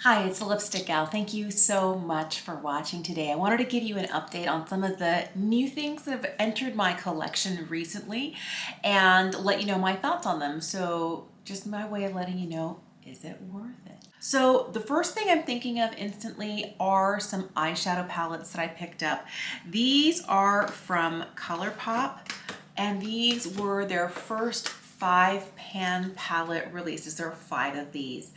Hi, it's the Lipstick Gal. Thank you so much for watching today. I wanted to give you an update on some of the new things that have entered my collection recently and let you know my thoughts on them. So just my way of letting you know, is it worth it? So the first thing I'm thinking of instantly are some eyeshadow palettes that I picked up. These are from Colourpop, and these were their first 5-pan palette releases. There are 5 of these.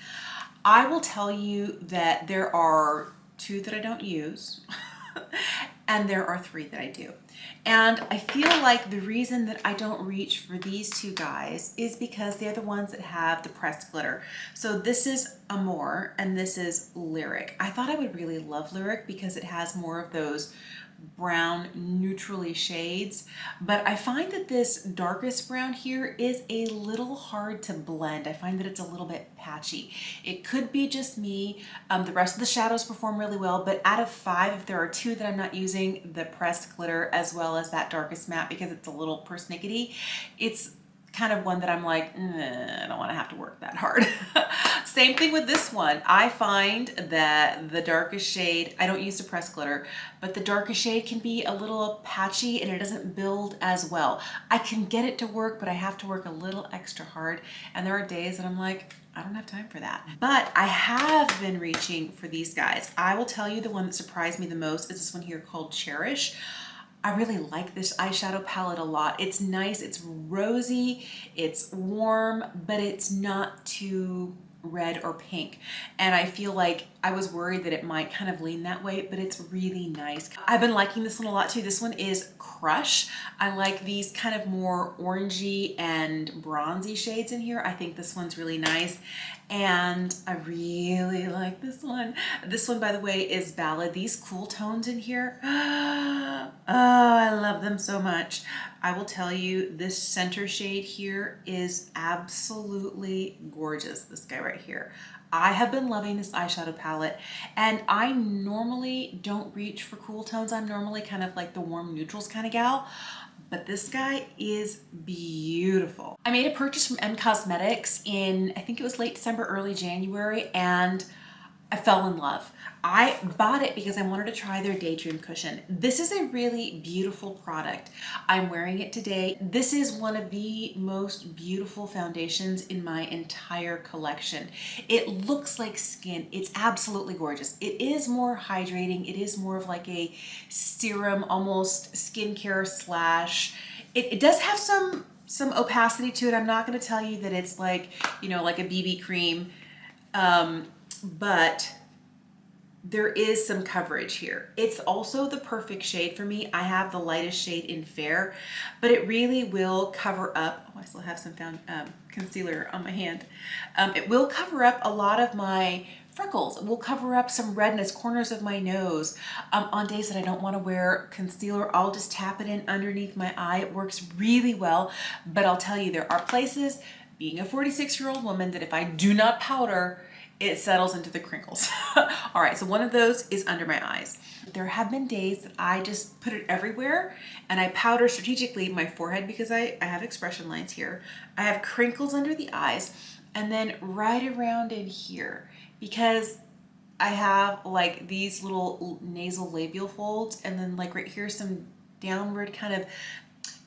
I will tell you that there are 2 that I don't use and there are 3 that I do. And I feel like the reason that I don't reach for these 2 guys is because they're the ones that have the pressed glitter. So this is Amor and this is Lyric. I thought I would really love Lyric because it has more of those brown neutrally shades, but I find that this darkest brown here is a little hard to blend. I find that it's a little bit patchy. It could be just me. The rest of the shadows perform really well, but out of 5, if there are 2 that I'm not using, the pressed glitter as well as that darkest matte, because it's a little persnickety, it's kind of one that I'm like, I don't want to have to work that hard. Same thing with this one. I find that the darkest shade, I don't use the pressed glitter, but the darkest shade can be a little patchy and it doesn't build as well. I can get it to work, but I have to work a little extra hard. And there are days that I'm like, I don't have time for that. But I have been reaching for these guys. I will tell you the one that surprised me the most is this one here called Cherish. I really like this eyeshadow palette a lot. It's nice, it's rosy, it's warm, but it's not too red or pink. And I feel like I was worried that it might kind of lean that way, but it's really nice. I've been liking this one a lot too. This one is Crush. I like these kind of more orangey and bronzy shades in here. I think this one's really nice. And I really like this one. This one, by the way, is Ballad. These cool tones in here, oh, I love them so much. I will tell you, this center shade here is absolutely gorgeous. This guy right here. I have been loving this eyeshadow palette, and I normally don't reach for cool tones. I'm normally kind of like the warm neutrals kind of gal, but this guy is beautiful. I made a purchase from M Cosmetics in, I think it was late December, early January, and I fell in love. I bought it because I wanted to try their Daydream cushion. This is a really beautiful product. I'm wearing it today. This is one of the most beautiful foundations in my entire collection. It looks like skin. It's absolutely gorgeous. It is more hydrating. It is more of like a serum, almost skincare slash. It does have some opacity to it. I'm not going to tell you that it's like, you know, like a BB cream, but there is some coverage here. It's also the perfect shade for me. I have the lightest shade in Fair, but it really will cover up. Oh, I still have some concealer on my hand. It will cover up a lot of my freckles. It will cover up some redness, corners of my nose. On days that I don't want to wear concealer, I'll just tap it in underneath my eye. It works really well, but I'll tell you, there are places, being a 46-year-old woman, that if I do not powder, it settles into the crinkles. All right, so one of those is under my eyes. There have been days that I just put it everywhere and I powder strategically my forehead because I have expression lines here. I have crinkles under the eyes, and then right around in here because I have like these little nasal labial folds, and then like right here some downward kind of,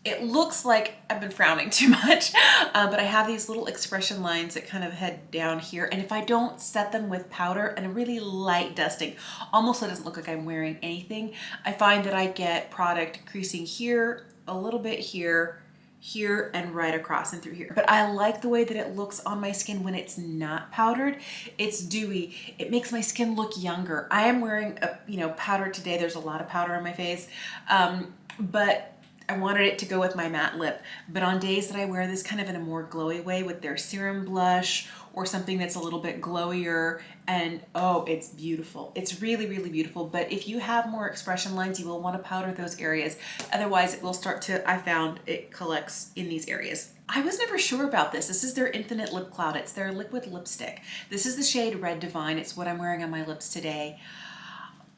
it looks like I've been frowning too much, but I have these little expression lines that kind of head down here. And if I don't set them with powder and a really light dusting, almost so it doesn't look like I'm wearing anything, I find that I get product creasing here, a little bit here, here, and right across and through here. But I like the way that it looks on my skin when it's not powdered. It's dewy. It makes my skin look younger. I am wearing a powder today. There's a lot of powder on my face, but I wanted it to go with my matte lip. But on days that I wear this kind of in a more glowy way with their serum blush or something that's a little bit glowier, and oh, it's beautiful. It's really, really beautiful. But if you have more expression lines, you will want to powder those areas. Otherwise, it will start to, I found it collects in these areas. I was never sure about this. This is their Infinite Lip Cloud. It's their liquid lipstick. This is the shade Red Divine. It's what I'm wearing on my lips today.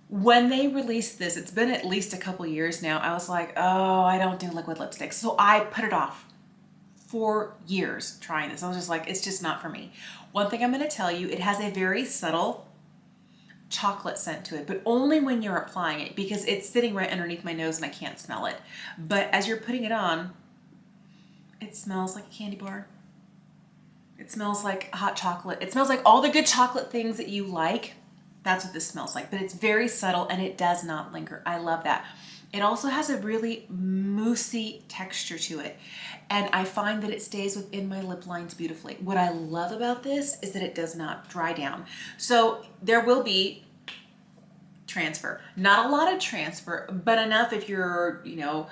When they released this, it's been at least a couple years now, I was like, oh, I don't do liquid lipsticks. So I put it off for years trying this. I was just like, it's just not for me. One thing I'm going to tell you, it has a very subtle chocolate scent to it, but only when you're applying it because it's sitting right underneath my nose and I can't smell it. But as you're putting it on, it smells like a candy bar. It smells like hot chocolate. It smells like all the good chocolate things that you like. That's what this smells like, but it's very subtle and it does not linger. I love that. It also has a really moussey texture to it. And I find that it stays within my lip lines beautifully. What I love about this is that it does not dry down. So there will be transfer. Not a lot of transfer, but enough if you're, you know,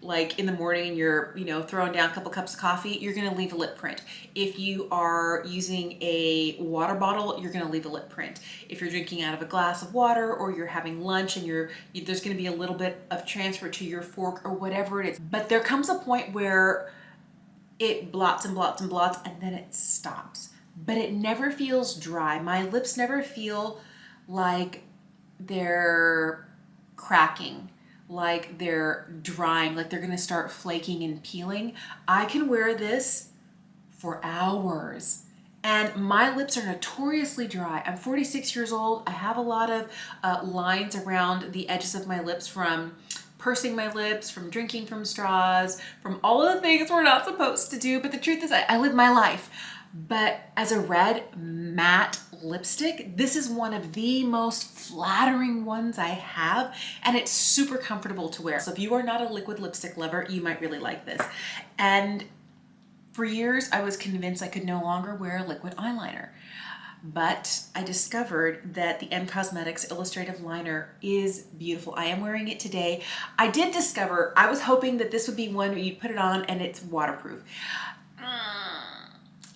like in the morning and you're, you know, throwing down a couple cups of coffee, you're gonna leave a lip print. If you are using a water bottle, you're gonna leave a lip print. If you're drinking out of a glass of water or you're having lunch and there's gonna be a little bit of transfer to your fork or whatever it is. But there comes a point where it blots and blots and blots and then it stops. But it never feels dry. My lips never feel like they're cracking, like they're drying, like they're gonna start flaking and peeling. I can wear this for hours and my lips are notoriously dry. I'm 46 years old. I have a lot of lines around the edges of my lips from pursing my lips, from drinking from straws, from all of the things we're not supposed to do. But the truth is I live my life. But as a red matte lipstick, this is one of the most flattering ones I have, and it's super comfortable to wear. So if you are not a liquid lipstick lover, you might really like this. And for years, I was convinced I could no longer wear liquid eyeliner. But I discovered that the M Cosmetics Illustrative Liner is beautiful. I am wearing it today. I did discover, I was hoping that this would be one where you put it on and it's waterproof.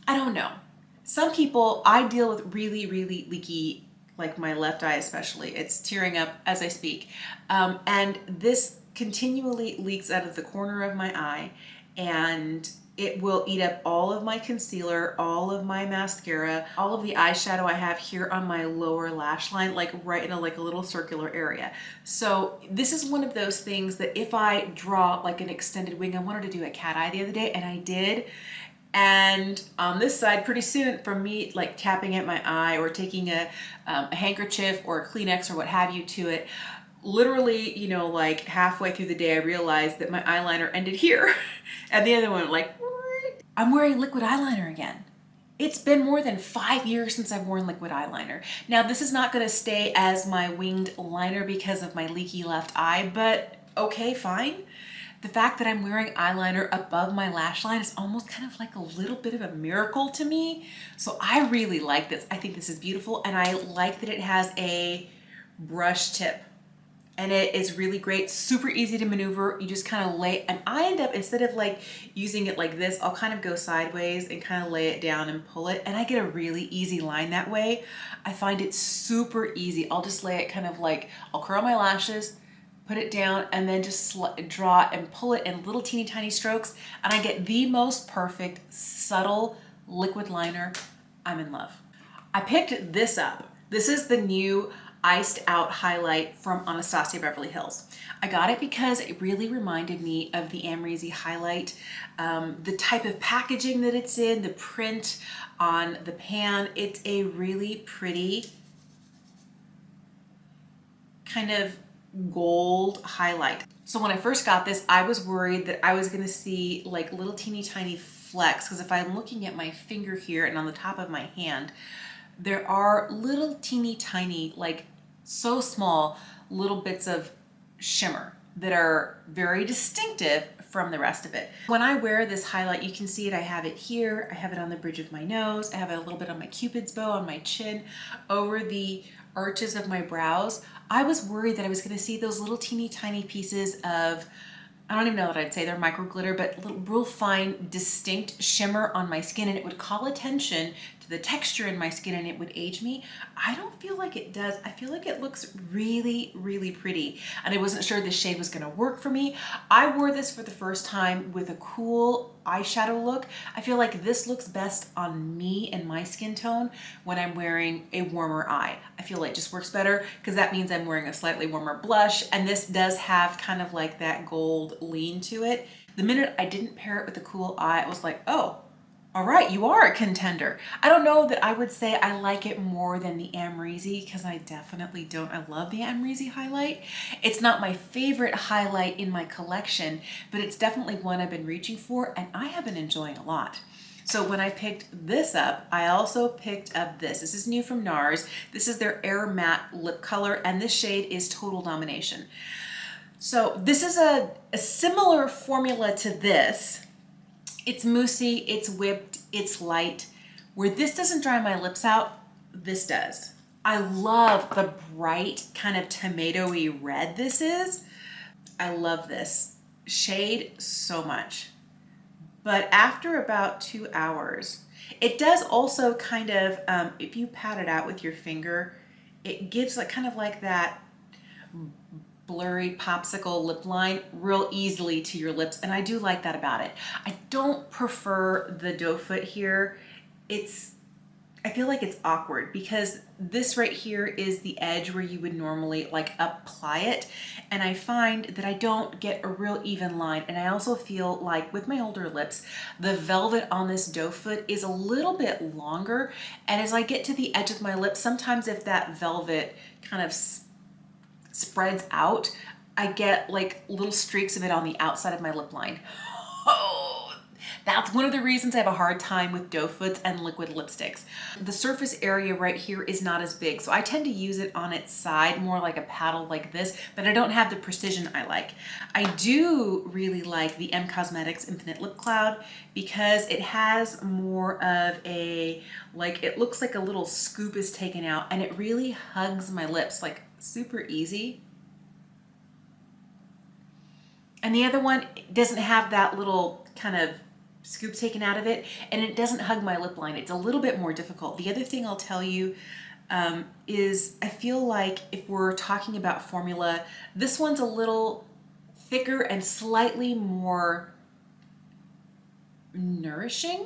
I don't know. Some people, I deal with really, really leaky, like my left eye especially. It's tearing up as I speak. And this continually leaks out of the corner of my eye and it will eat up all of my concealer, all of my mascara, all of the eyeshadow I have here on my lower lash line, like right in a little circular area. So this is one of those things that if I draw like an extended wing, I wanted to do a cat eye the other day and I did. And on this side, pretty soon from me like tapping at my eye or taking a handkerchief or a Kleenex or what have you to it, literally, you know, like halfway through the day, I realized that my eyeliner ended here. And the other one, like, I'm wearing liquid eyeliner again. It's been more than 5 years since I've worn liquid eyeliner. Now, this is not gonna stay as my winged liner because of my leaky left eye, but okay, fine. The fact that I'm wearing eyeliner above my lash line is almost kind of like a little bit of a miracle to me. So I really like this. I think this is beautiful and I like that it has a brush tip. And it is really great, super easy to maneuver. You just kind of lay, and I end up, instead of like using it like this, I'll kind of go sideways and kind of lay it down and pull it. And I get a really easy line that way. I find it super easy. I'll just lay it kind of like, I'll curl my lashes, put it down, and then just draw and pull it in little teeny tiny strokes. And I get the most perfect, subtle liquid liner. I'm in love. I picked this up. This is the new Iced Out highlight from Anastasia Beverly Hills. I got it because it really reminded me of the Amrezy highlight. The type of packaging that it's in, the print on the pan, it's a really pretty kind of gold highlight. So when I first got this, I was worried that I was gonna see like little teeny tiny flecks, because if I'm looking at my finger here and on the top of my hand, there are little teeny tiny, like so small, little bits of shimmer that are very distinctive from the rest of it. When I wear this highlight, you can see it. I have it here. I have it on the bridge of my nose. I have it a little bit on my cupid's bow, on my chin, over the arches of my brows. I was worried that I was gonna see those little teeny tiny pieces of, I don't even know what I'd say, they're micro glitter, but little, real fine, distinct shimmer on my skin, and it would call attention to the texture in my skin and it would age me. I don't feel like it does. I feel like it looks really, really pretty. And I wasn't sure this shade was gonna work for me. I wore this for the first time with a cool eyeshadow look. I feel like this looks best on me and my skin tone when I'm wearing a warmer eye. I feel like it just works better because that means I'm wearing a slightly warmer blush, and this does have kind of like that gold lean to it. The minute I didn't pair it with a cool eye, it was like, oh, All right, you are a contender. I don't know that I would say I like it more than the Amrezy, because I definitely don't. I love the Amrezy highlight. It's not my favorite highlight in my collection, but it's definitely one I've been reaching for and I have been enjoying a lot. So when I picked this up, I also picked up this. This is new from NARS. This is their Air Matte Lip Color, and this shade is Total Domination. So this is a similar formula to this. It's moussey, it's whipped, it's light. Where this doesn't dry my lips out, this does. I love the bright kind of tomatoey red this is. I love this shade so much. But after about 2 hours, it does also kind of, if you pat it out with your finger, it gives like kind of like that blurry popsicle lip line real easily to your lips, and I do like that about it. I don't prefer the doe foot here. I feel like it's awkward because this right here is the edge where you would normally like apply it, and I find that I don't get a real even line. And I also feel like with my older lips, the velvet on this doe foot is a little bit longer, and as I get to the edge of my lips, sometimes if that velvet kind of spreads out, I get like little streaks of it on the outside of my lip line. Oh, that's one of the reasons I have a hard time with doe foots and liquid lipsticks. The surface area right here is not as big, so I tend to use it on its side, more like a paddle like this, but I don't have the precision I like. I do really like the M Cosmetics Infinite Lip Cloud because it has more of a, like, it looks like a little scoop is taken out and it really hugs my lips, like super easy. And the other one doesn't have that little kind of scoop taken out of it, and it doesn't hug my lip line. It's a little bit more difficult. The other thing I'll tell you is I feel like if we're talking about formula, this one's a little thicker and slightly more nourishing,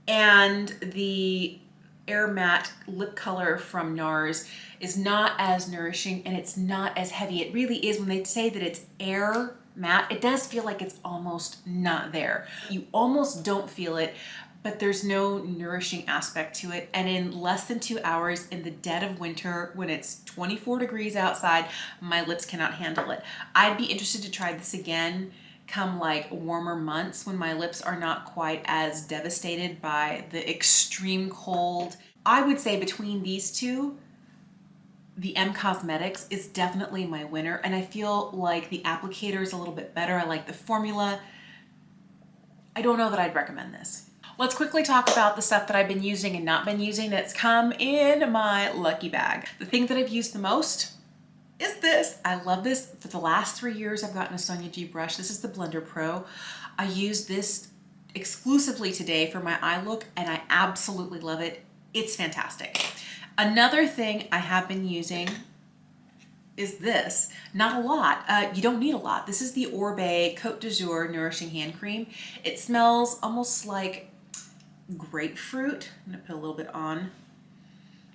and the Air Matte Lip Color from NARS is not as nourishing and it's not as heavy. It really is, when they say that it's air matte, it does feel like it's almost not there. You almost don't feel it, but there's no nourishing aspect to it. And in less than 2 hours in the dead of winter, when it's 24 degrees outside, my lips cannot handle it. I'd be interested to try this again come like warmer months when my lips are not quite as devastated by the extreme cold. I would say between these two, the M Cosmetics is definitely my winner, and I feel like the applicator is a little bit better. I like the formula. I don't know that I'd recommend this. Let's quickly talk about the stuff that I've been using and not been using that's come in my lucky bag. The thing that I've used the most is this. I love this. For the last 3 years, I've gotten a Sonia G brush. This is the Blender Pro. I use this exclusively today for my eye look, and I absolutely love it. It's fantastic. Another thing I have been using is this. Not a lot. You don't need a lot. This is the Oribe Cote du Jour Nourishing Hand Cream. It smells almost like grapefruit. I'm gonna put a little bit on.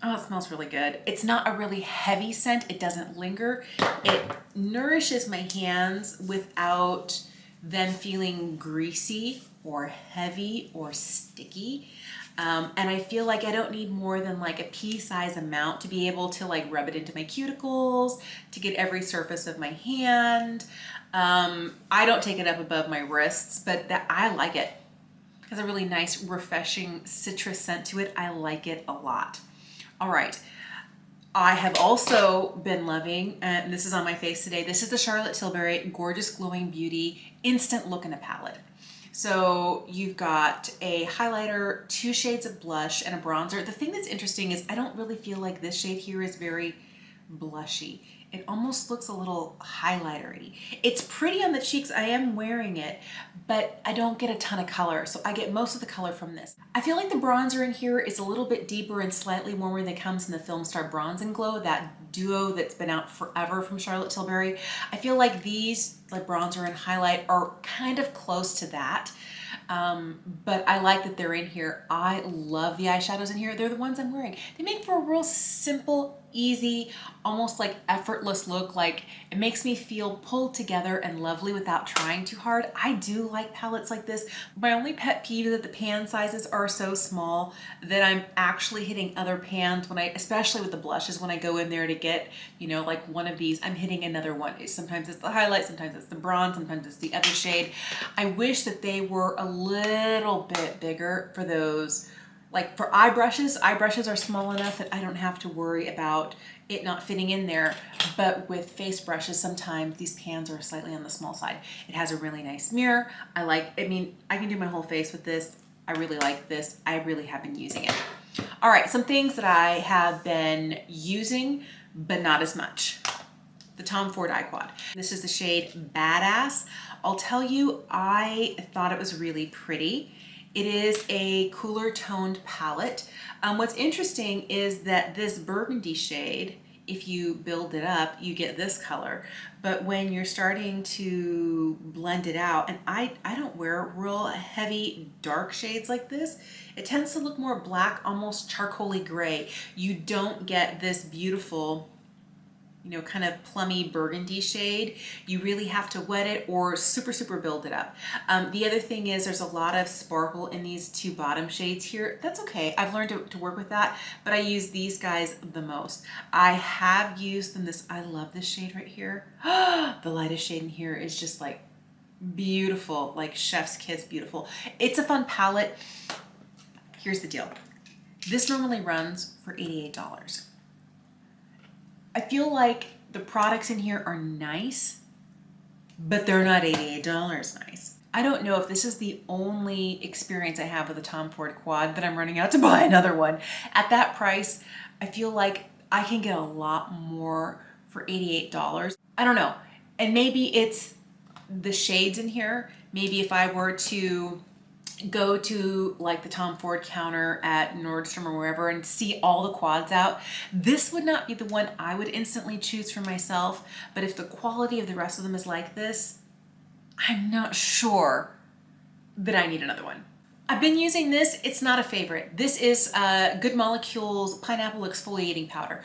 Oh, it smells really good. It's not a really heavy scent. It doesn't linger. It nourishes my hands without them feeling greasy or heavy or sticky. And I feel like I don't need more than like a pea-size amount to be able to like rub it into my cuticles, to get every surface of my hand. I don't take it up above my wrists, but I like it. It has a really nice, refreshing citrus scent to it. I like it a lot. All right, I have also been loving, and this is on my face today, this is the Charlotte Tilbury Gorgeous Glowing Beauty Instant Look in a Palette. So you've got a highlighter, 2 shades of blush, and a bronzer. The thing that's interesting is I don't really feel like this shade here is very blushy. It almost looks a little highlightery. It's pretty on the cheeks. I am wearing it, but I don't get a ton of color, so I get most of the color from this. I feel like the bronzer in here is a little bit deeper and slightly warmer than comes in the Film Star Bronze and Glow, that duo that's been out forever from Charlotte Tilbury. I feel like these, like bronzer and highlight, are kind of close to that. But I like that they're in here. I love the eyeshadows in here. They're the ones I'm wearing. They make for a real simple, easy, almost like effortless look. Like it makes me feel pulled together and lovely without trying too hard. I do like palettes like this. My only pet peeve is that the pan sizes are so small that I'm actually hitting other pans when especially with the blushes, when I go in there to get, you know, like one of these, I'm hitting another one. Sometimes it's the highlight, sometimes it's the bronze, sometimes it's the other shade. I wish that they were a little bit bigger for those. Like for eye brushes are small enough that I don't have to worry about it not fitting in there. But with face brushes, sometimes these pans are slightly on the small side. It has a really nice mirror. I can do my whole face with this. I really like this. I really have been using it. All right, some things that I have been using, but not as much. The Tom Ford Eye Quad. This is the shade Badass. I'll tell you, I thought it was really pretty. It is a cooler toned palette. What's interesting is that this burgundy shade, if you build it up, you get this color. But when you're starting to blend it out, and I don't wear real heavy dark shades like this, it tends to look more black, almost charcoaly gray. You don't get this beautiful, you know, kind of plummy burgundy shade. You really have to wet it or super build it up. The other thing is there's a lot of sparkle in these two bottom shades here. That's okay. I've learned to work with that, but I use these guys the most. I have used them I love this shade right here. The lightest shade in here is just like beautiful, like chef's kiss beautiful. It's a fun palette. Here's the deal. This normally runs for $88. I feel like the products in here are nice, but they're not $88 nice. I don't know if this is the only experience I have with a Tom Ford Quad that I'm running out to buy another one. At that price, I feel like I can get a lot more for $88. I don't know. And maybe it's the shades in here. Maybe if I were to go to like the Tom Ford counter at Nordstrom or wherever and see all the quads out, this would not be the one I would instantly choose for myself. But if the quality of the rest of them is like this, I'm not sure that I need another one. I've been using this. It's not a favorite. This is Good Molecules Pineapple Exfoliating Powder.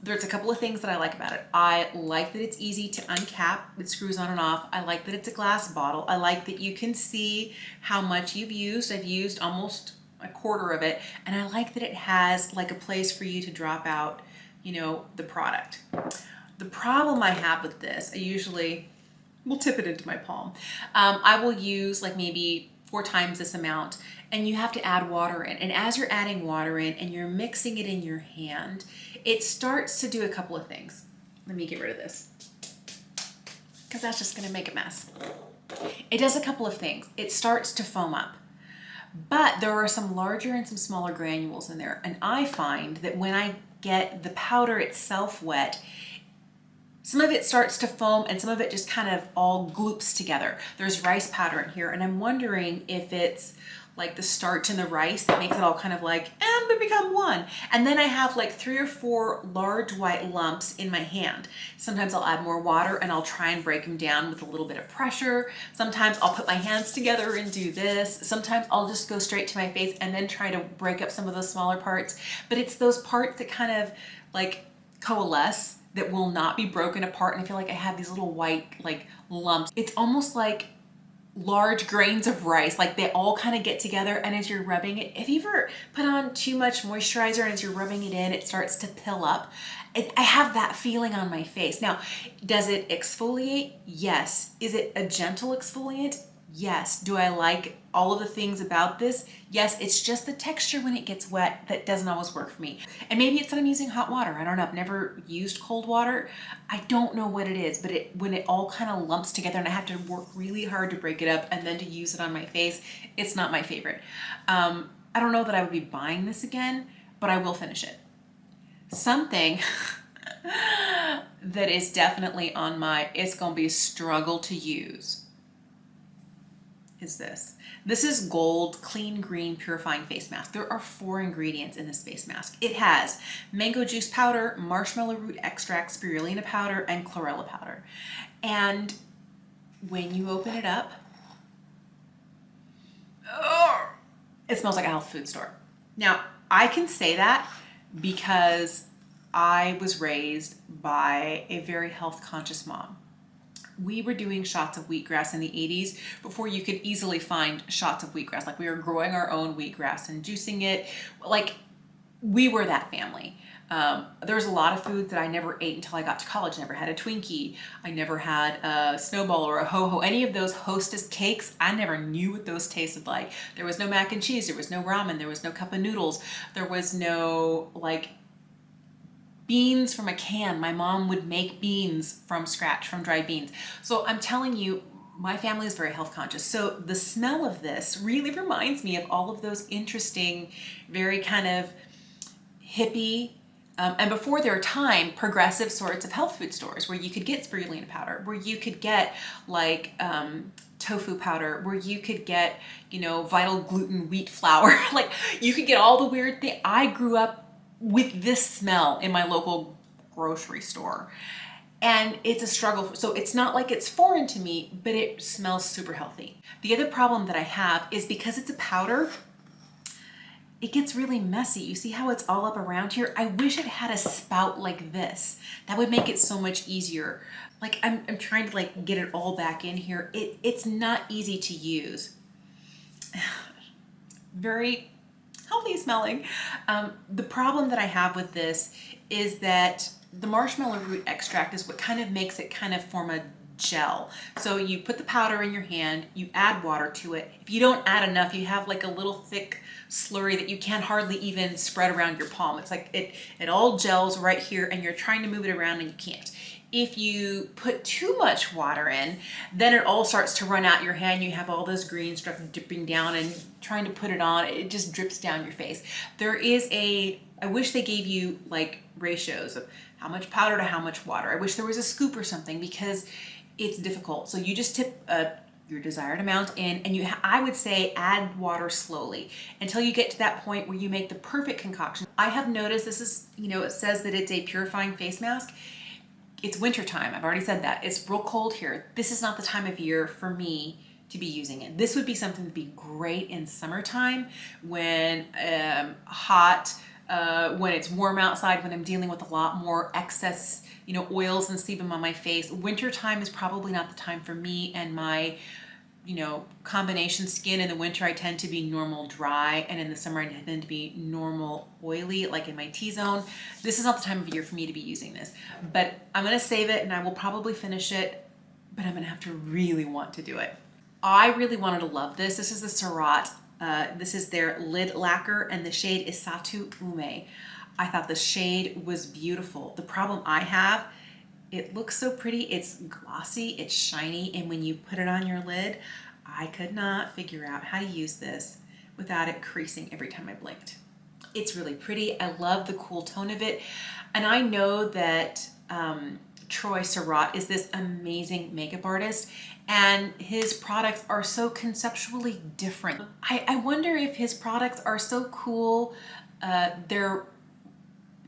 There's a couple of things that I like about it. I like that it's easy to uncap. It screws on and off. I like that it's a glass bottle. I like that you can see how much you've used. I've used almost a quarter of it. And I like that it has like a place for you to drop out, you know, the product. The problem I have with this, I usually will tip it into my palm. I will use like maybe 4 times this amount, and you have to add water in. And as you're adding water in and you're mixing it in your hand, it starts to do a couple of things. Let me get rid of this, because that's just gonna make a mess. It does a couple of things. It starts to foam up, but there are some larger and some smaller granules in there. And I find that when I get the powder itself wet, some of it starts to foam and some of it just kind of all gloops together. There's rice powder in here, and I'm wondering if it's like the starch in the rice that makes it all kind of like, and they become one. And then I have like 3 or 4 large white lumps in my hand. Sometimes I'll add more water and I'll try and break them down with a little bit of pressure. Sometimes I'll put my hands together and do this. Sometimes I'll just go straight to my face and then try to break up some of those smaller parts. But it's those parts that kind of like coalesce that will not be broken apart. And I feel like I have these little white like lumps. It's almost like large grains of rice, like they all kind of get together, and as you're rubbing it, if you ever put on too much moisturizer and as you're rubbing it in, it starts to pill up. I have that feeling on my face. Now, does it exfoliate? Yes. Is it a gentle exfoliant? Yes. Do I like all of the things about this? Yes. It's just the texture when it gets wet that doesn't always work for me. And maybe it's that I'm using hot water. I don't know. I've never used cold water. I don't know what it is, but when it all kind of lumps together and I have to work really hard to break it up and then to use it on my face, it's not my favorite. I don't know that I would be buying this again, but I will finish it. Something that is definitely on it's going to be a struggle to use is this. This is Golde Clean Green Purifying Face Mask. There are 4 ingredients in this face mask. It has mango juice powder, marshmallow root extract, spirulina powder, and chlorella powder. And when you open it up, it smells like a health food store. Now, I can say that because I was raised by a very health conscious mom. We were doing shots of wheatgrass in the 80s before you could easily find shots of wheatgrass. Like we were growing our own wheatgrass and juicing it. Like we were that family. There was a lot of foods that I never ate until I got to college. Never had a Twinkie. I never had a Snowball or a Ho-Ho. Any of those Hostess cakes, I never knew what those tasted like. There was no mac and cheese. There was no ramen. There was no cup of noodles. There was no like beans from a can. My mom would make beans from scratch, from dried beans. So I'm telling you, my family is very health conscious. So the smell of this really reminds me of all of those interesting, very kind of hippie, and before their time, progressive sorts of health food stores where you could get spirulina powder, where you could get like tofu powder, where you could get, you know, vital gluten wheat flour. Like you could get all the weird things. I grew up with this smell in my local grocery store. And it's a struggle. So it's not like it's foreign to me, but it smells super healthy. The other problem that I have is because it's a powder, it gets really messy. You see how it's all up around here? I wish it had a spout like this. That would make it so much easier. Like I'm trying to like get it all back in here. It's not easy to use. Very healthy smelling. The problem that I have with this is that the marshmallow root extract is what kind of makes it kind of form a gel. So you put the powder in your hand, you add water to it. If you don't add enough, you have like a little thick slurry that you can't hardly even spread around your palm. It's like it all gels right here and you're trying to move it around and you can't. If you put too much water in, then it all starts to run out your hand. You have all this green stuff dripping down and trying to put it on, it just drips down your face. I wish they gave you like ratios of how much powder to how much water. I wish there was a scoop or something because it's difficult. So you just tip your desired amount in and I would say add water slowly until you get to that point where you make the perfect concoction. I have noticed this is, you know, it says that it's a purifying face mask. It's winter time. I've already said that. It's real cold here. This is not the time of year for me to be using it. This would be something to be great in summertime when hot, when it's warm outside, when I'm dealing with a lot more excess, you know, oils and sebum on my face. Winter time is probably not the time for me and my, you know, combination skin. In the winter, I tend to be normal dry, and in the summer, I tend to be normal oily, like in my T-zone. This is not the time of year for me to be using this, but I'm gonna save it and I will probably finish it, but I'm gonna have to really want to do it. I really wanted to love this. This is the Surratt. This is their lid lacquer and the shade is Satu Uome. I thought the shade was beautiful. The problem I have, it looks so pretty, it's glossy, it's shiny, and when you put it on your lid, I could not figure out how to use this without it creasing every time I blinked. It's really pretty. I love the cool tone of it. And I know that Troy Surratt is this amazing makeup artist and his products are so conceptually different. I wonder if his products are so cool, they're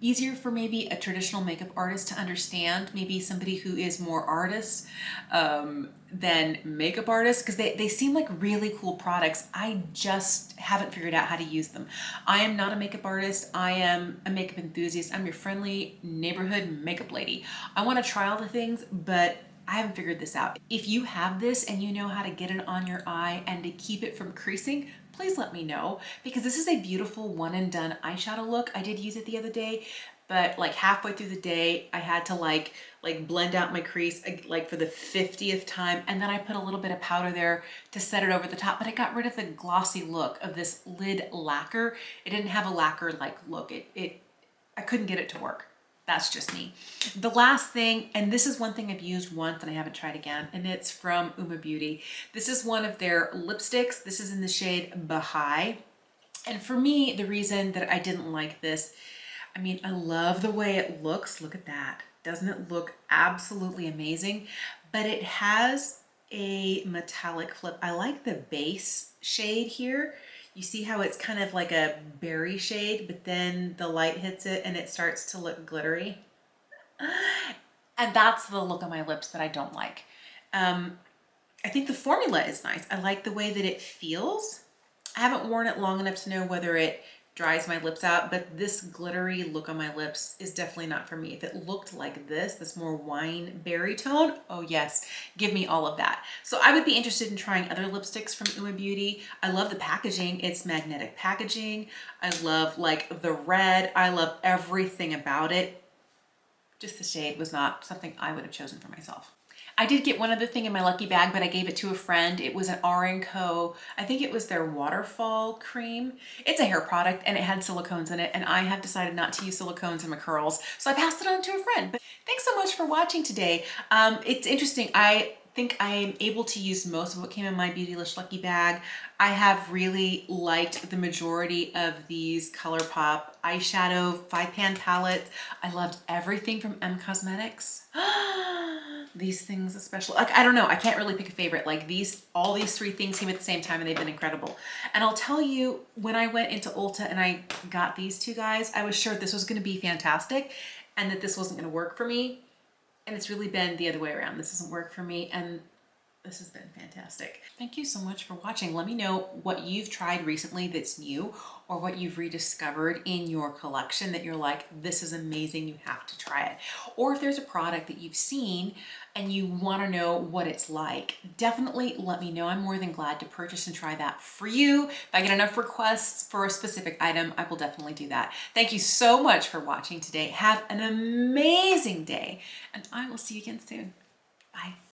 easier for maybe a traditional makeup artist to understand, maybe somebody who is more artist than makeup artist, because they seem like really cool products. I just haven't figured out how to use them. I am not a makeup artist. I am a makeup enthusiast. I'm your friendly neighborhood makeup lady. I want to try all the things, but I haven't figured this out. If you have this and you know how to get it on your eye and to keep it from creasing, please let me know, because this is a beautiful one and done eyeshadow look. I did use it the other day, but like halfway through the day, I had to like blend out my crease like for the 50th time. And then I put a little bit of powder there to set it over the top, but I got rid of the glossy look of this lid lacquer. It didn't have a lacquer like look. I couldn't get it to work. That's just me. The last thing, and this is one thing I've used once and I haven't tried again, and it's from Uoma Beauty. This is one of their lipsticks. This is in the shade Bahai. And for me, the reason that I didn't like this, I mean, I love the way it looks. Look at that. Doesn't it look absolutely amazing? But it has a metallic flip. I like the base shade here. You see how it's kind of like a berry shade, but then the light hits it and it starts to look glittery. And that's the look on my lips that I don't like. I think the formula is nice. I like the way that it feels. I haven't worn it long enough to know whether it dries my lips out, but this glittery look on my lips is definitely not for me. If it looked like this more wine berry tone, oh yes, give me all of that. So I would be interested in trying other lipsticks from Uoma Beauty. I love the packaging. It's magnetic packaging. I love like the red. I love everything about it. Just the shade was not something I would have chosen for myself. I did get one other thing in my lucky bag, but I gave it to a friend. It was an R&Co. I think it was their waterfall cream. It's a hair product and it had silicones in it, and I have decided not to use silicones in my curls, so I passed it on to a friend. But thanks so much for watching today. It's interesting. I think I am able to use most of what came in my Beautylish lucky bag. I have really liked the majority of these Colourpop eyeshadow 5-pan palettes. I loved everything from M Cosmetics. These things especially, like, I don't know, I can't really pick a favorite. Like all these three things came at the same time and they've been incredible. And I'll tell you, when I went into Ulta and I got these two guys, I was sure this was gonna be fantastic and that this wasn't gonna work for me. And it's really been the other way around. This doesn't work for me, and this has been fantastic. Thank you so much for watching. Let me know what you've tried recently that's new, or what you've rediscovered in your collection that you're like, this is amazing, you have to try it. Or if there's a product that you've seen and you want to know what it's like, definitely let me know. I'm more than glad to purchase and try that for you. If I get enough requests for a specific item, I will definitely do that. Thank you so much for watching today. Have an amazing day, and I will see you again soon. Bye.